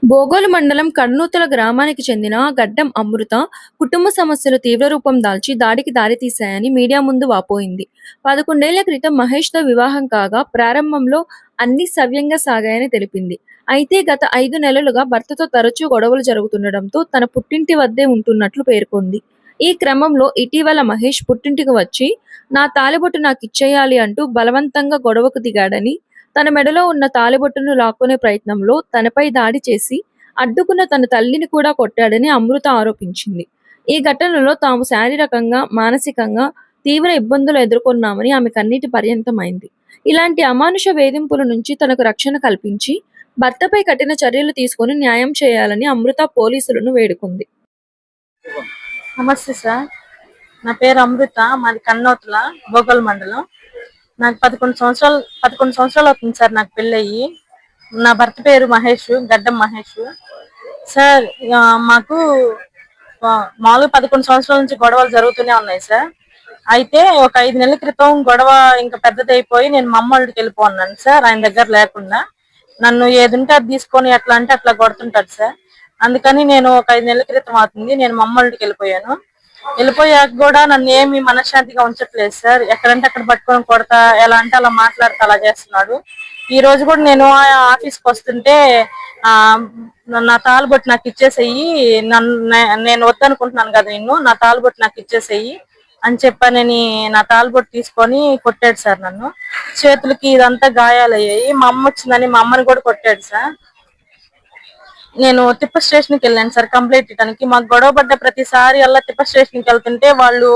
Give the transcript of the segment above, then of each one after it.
బోగోలు మండలం కడ్నూతల గ్రామానికి చెందిన గడ్డం అమృత కుటుంబ సమస్యలు తీవ్ర రూపం దాల్చి దాడికి దారితీశాయని మీడియా ముందు వాపోయింది. 11 ఏళ్ల క్రితం మహేష్తో వివాహం కాగా ప్రారంభంలో అన్ని సవ్యంగా సాగాయని తెలిపింది. అయితే గత 5 నెలలుగా భర్తతో తరచూ గొడవలు జరుగుతుండటంతో తన పుట్టింటి వద్దే ఉంటున్నట్లు పేర్కొంది. ఈ క్రమంలో ఇటీవల మహేష్ పుట్టింటికి వచ్చి నా తాళిబొట్టు నాకిచ్చేయాలి అంటూ బలవంతంగా గొడవకు దిగాడని, తన మెడలో ఉన్న తాళిబొట్టును లాక్కునే ప్రయత్నంలో తనపై దాడి చేసి అడ్డుకున్న తన తల్లిని కూడా కొట్టాడని అమృత ఆరోపించింది. ఈ ఘటనలో తాము శారీరకంగా, మానసికంగా తీవ్ర ఇబ్బందులు ఎదుర్కొన్నామని ఆమె కన్నీటి పర్యంతమైంది. ఇలాంటి అమానుష వేధింపుల నుంచి తనకు రక్షణ కల్పించి భర్తపై కఠిన చర్యలు తీసుకొని న్యాయం చేయాలని అమృత పోలీసులను వేడుకుంది. నమస్తే సార్, నా పేరు అమృత. మాది కన్నోతుల బోగల్ మండలం. నాకు 11 సంవత్సరాలు అవుతుంది సార్ నాకు పెళ్ళయ్యి. నా భర్త పేరు మహేష్, గడ్డం మహేష్ సార్. మాకు మామూలుగా 11 సంవత్సరాల నుంచి గొడవలు జరుగుతూనే ఉన్నాయి సార్. అయితే ఒక 5 నెలల క్రితం గొడవ ఇంకా పెద్దదైపోయి నేను మా అమ్మ వాళ్ళకి వెళ్ళిపోన్నాను సార్. ఆయన దగ్గర లేకుండా నన్ను ఏదుంటే అది తీసుకొని ఎట్లా అంటే అట్లా కొడుతుంటాడు సార్. అందుకని నేను ఒక 5 నెలల క్రితం అవుతుంది నేను మా అమ్మ వాళ్ళకి వెళ్ళిపోయాను. వెళ్ళిపోయాక కూడా నన్ను ఏమి మనశ్శాంతిగా ఉంచట్లేదు సార్. ఎక్కడంటే అక్కడ పట్టుకొని కొడతా, ఎలా అంటే అలా మాట్లాడుతా అలా చేస్తున్నాడు. ఈ రోజు కూడా నేను ఆఫీస్కి వస్తుంటే నా తాళబొట్టు నాకు ఇచ్చేసేయి, నేను వద్దనుకుంటున్నాను కదా నిన్ను, నా తాళబొట్టు నాకు ఇచ్చేసేయి అని చెప్పానని నా తాళబొట్టు తీసుకొని కొట్టాడు సార్. నన్ను చేతులకి ఇదంతా గాయాలయ్యాయి. మా అమ్మ వచ్చిందని మా అమ్మని కూడా కొట్టాడు సార్. నేను తిప్ప స్టేషన్కి వెళ్ళాను సార్ కంప్లైంట్ ఇవ్వడానికి. మాకు గొడవ పడ్డ ప్రతిసారి అలా తిప్ప స్టేషన్కి వెళ్తుంటే వాళ్ళు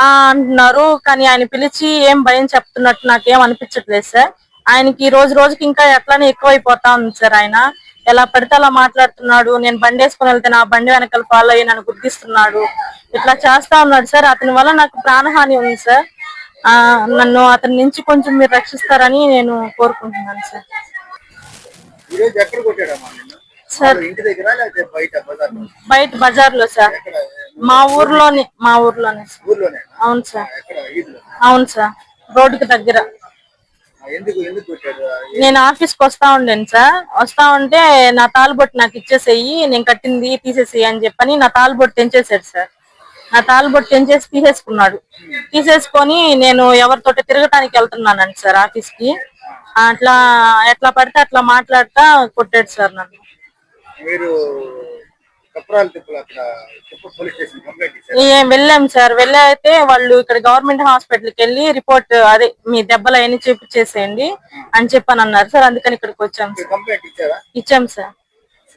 అంటున్నారు, కానీ ఆయన పిలిచి ఏం భయం చెప్తున్నట్టు నాకేం అనిపించట్లేదు సార్. ఆయనకి రోజు రోజుకి ఇంకా ఎట్లానే ఎక్కువైపోతా ఉంది సార్. ఆయన ఎలా పడితే అలా మాట్లాడుతున్నాడు. నేను బండి వేసుకుని వెళ్తే నా బండి వెనకాల ఫాలో అయ్యి నన్ను గుర్తిస్తున్నాడు. ఇట్లా చేస్తా ఉన్నాడు సార్. అతని వల్ల నాకు ప్రాణహాని ఉంది సార్. నన్ను అతని నుంచి కొంచెం మీరు రక్షిస్తారని నేను కోరుకుంటున్నాను సార్. సార్ బయట బజార్ లో సార్, మా ఊర్లోనే అవును సార్. అవును సార్, రోడ్డుకి దగ్గర. నేను ఆఫీస్కి వస్తా ఉండేను సార్. వస్తా ఉంటే నా తాళబొట్టు నాకు ఇచ్చేసేయి, నేను కట్టింది తీసేసేయి అని చెప్పని నా తాళబొట్టు తెంచేసాడు సార్. నా తాళబొట్టు తెంచేసి తీసేసుకున్నాడు. తీసేసుకొని నేను ఎవరితోటి తిరగటానికి వెళ్తున్నానండి సార్ ఆఫీస్కి. అట్లా ఎట్లా పడితే అట్లా మాట్లాడుతా కొట్టాడు సార్ నన్ను. వెళ్ళాం సార్. వెళ్ళైతే వాళ్ళు ఇక్కడ గవర్నమెంట్ హాస్పిటల్కి వెళ్ళి రిపోర్ట్ అదే మీ దెబ్బలు అవన్నీ చూపించేసేయండి అని చెప్పని అన్నారు సార్. అందుకని ఇక్కడికి వచ్చాం సార్. ఇచ్చాం సార్.